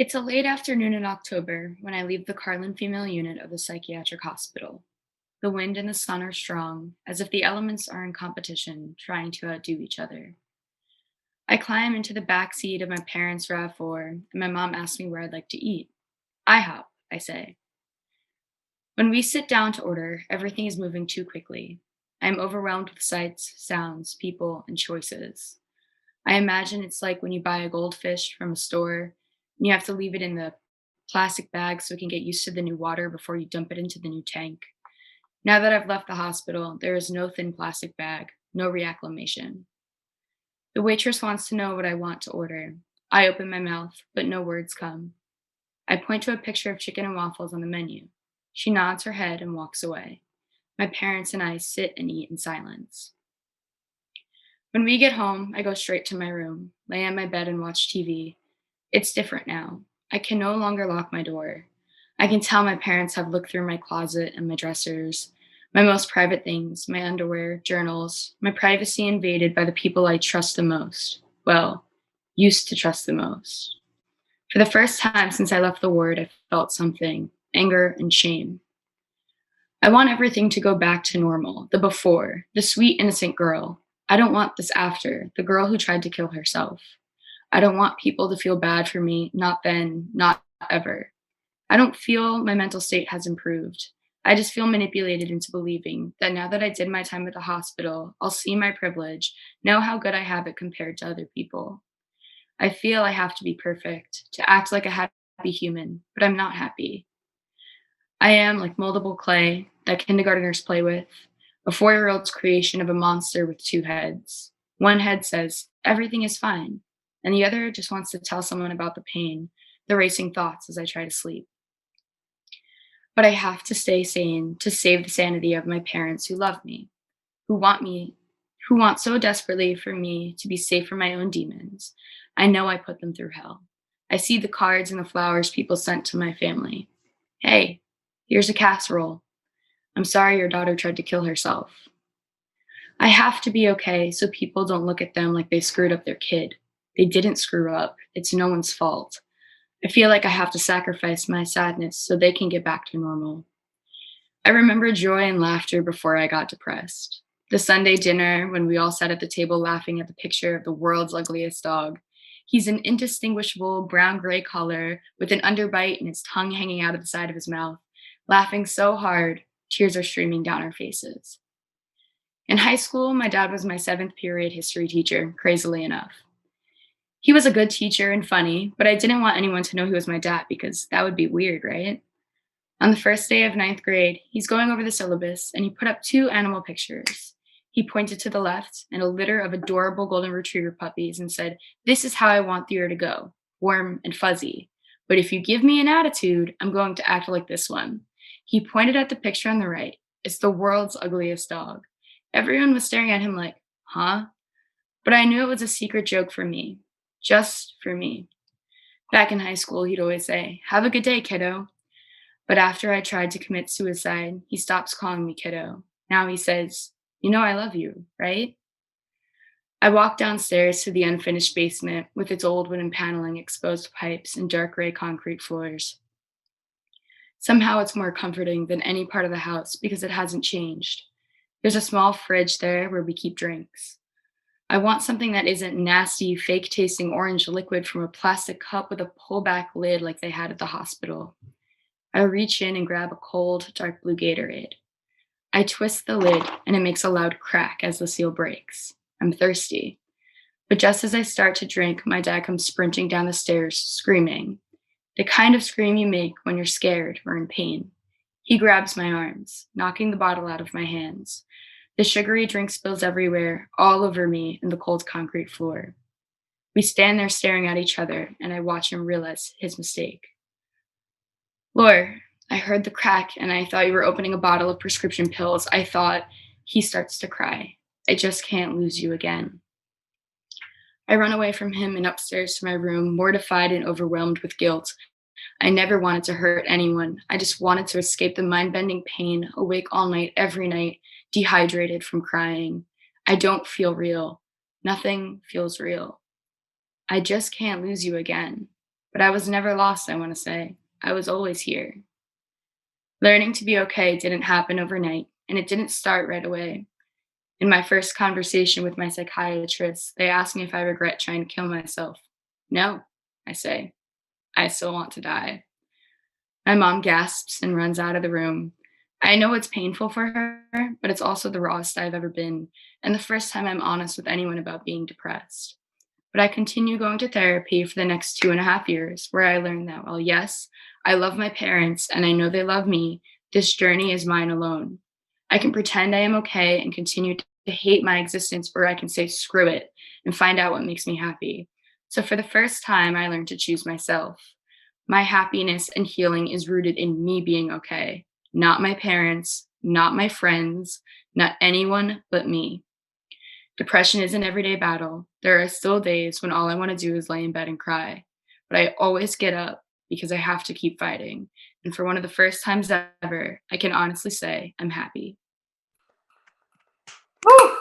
It's a late afternoon in October when I leave the Carlin female unit of the psychiatric hospital. The wind and the sun are strong, as if the elements are in competition, trying to outdo each other. I climb into the back seat of my parents' RAV4, and my mom asks me where I'd like to eat. IHOP, I say. When we sit down to order, everything is moving too quickly. I am overwhelmed with sights, sounds, people, and choices. I imagine it's like when you buy a goldfish from a store and you have to leave it in the plastic bag so it can get used to the new water before you dump it into the new tank. Now that I've left the hospital, there is no thin plastic bag, no reacclimation. The waitress wants to know what I want to order. I open my mouth, but no words come. I point to a picture of chicken and waffles on the menu. She nods her head and walks away. My parents and I sit and eat in silence. When we get home, I go straight to my room, lay on my bed and watch TV. It's different now. I can no longer lock my door. I can tell my parents have looked through my closet and my dressers, my most private things, my underwear, journals, my privacy invaded by the people I trust the most. Well, used to trust the most. For the first time since I left the ward, I felt something anger and shame. I want everything to go back to normal, the before, the sweet, innocent girl. I don't want this after, the girl who tried to kill herself. I don't want people to feel bad for me, not then, not ever. I don't feel my mental state has improved. I just feel manipulated into believing that now that I did my time at the hospital, I'll see my privilege, know how good I have it compared to other people. I feel I have to be perfect, to act like a happy human, but I'm not happy. I am like moldable clay that kindergartners play with, a 4 year old's creation of a monster with two heads. One head says, everything is fine, and the other just wants to tell someone about the pain, the racing thoughts as I try to sleep. But I have to stay sane to save the sanity of my parents who love me, who want so desperately for me to be safe from my own demons. I know I put them through hell. I see the cards and the flowers people sent to my family. Hey, here's a casserole. I'm sorry your daughter tried to kill herself. I have to be okay so people don't look at them like they screwed up their kid. They didn't screw up. It's no one's fault. I feel like I have to sacrifice my sadness so they can get back to normal. I remember joy and laughter before I got depressed. The Sunday dinner when we all sat at the table laughing at the picture of the world's ugliest dog. He's an indistinguishable brown gray color with an underbite and his tongue hanging out of the side of his mouth, laughing so hard, tears are streaming down our faces. In high school, my dad was my seventh period history teacher, crazily enough. He was a good teacher and funny, but I didn't want anyone to know he was my dad because that would be weird, right? On the first day of ninth grade, he's going over the syllabus and he put up two animal pictures. He pointed to the left and a litter of adorable golden retriever puppies and said, this is how I want the year to go, warm and fuzzy. But if you give me an attitude, I'm going to act like this one. He pointed at the picture on the right. It's the world's ugliest dog. Everyone was staring at him like, huh? But I knew it was a secret joke for me, just for me. Back in high school, he'd always say, have a good day, kiddo. But after I tried to commit suicide, he stops calling me kiddo. Now he says, you know I love you, right? I walk downstairs to the unfinished basement with its old wooden paneling, exposed pipes, and dark gray concrete floors. Somehow it's more comforting than any part of the house because it hasn't changed. There's a small fridge there where we keep drinks. I want something that isn't nasty, fake tasting orange liquid from a plastic cup with a pullback lid like they had at the hospital. I reach in and grab a cold, dark blue Gatorade. I twist the lid and it makes a loud crack as the seal breaks. I'm thirsty. But just as I start to drink, my dad comes sprinting down the stairs, screaming. The kind of scream you make when you're scared or in pain. He grabs my arms, knocking the bottle out of my hands. The sugary drink spills everywhere, all over me and the cold concrete floor. We stand there staring at each other, and I watch him realize his mistake. Laur, I heard the crack and I thought you were opening a bottle of prescription pills. I thought he starts to cry. I just can't lose you again. I run away from him and upstairs to my room, mortified and overwhelmed with guilt. I never wanted to hurt anyone. I just wanted to escape the mind-bending pain, awake all night, every night, dehydrated from crying. I don't feel real. Nothing feels real. I just can't lose you again. But I was never lost, I want to say. I was always here. Learning to be okay didn't happen overnight, and it didn't start right away. In my first conversation with my psychiatrist, they asked me if I regret trying to kill myself. No, I say. I still want to die. My mom gasps and runs out of the room. I know it's painful for her, but it's also the rawest I've ever been, and the first time I'm honest with anyone about being depressed. But I continue going to therapy for the next 2.5 years, where I learned that while, yes, I love my parents and I know they love me, this journey is mine alone. I can pretend I am okay and continue to hate my existence, or I can say screw it and find out what makes me happy. So for the first time, I learned to choose myself. My happiness and healing is rooted in me being okay, not my parents, not my friends, not anyone but me. Depression is an everyday battle. There are still days when all I want to do is lay in bed and cry, but I always get up because I have to keep fighting. And for one of the first times ever, I can honestly say I'm happy. Woo!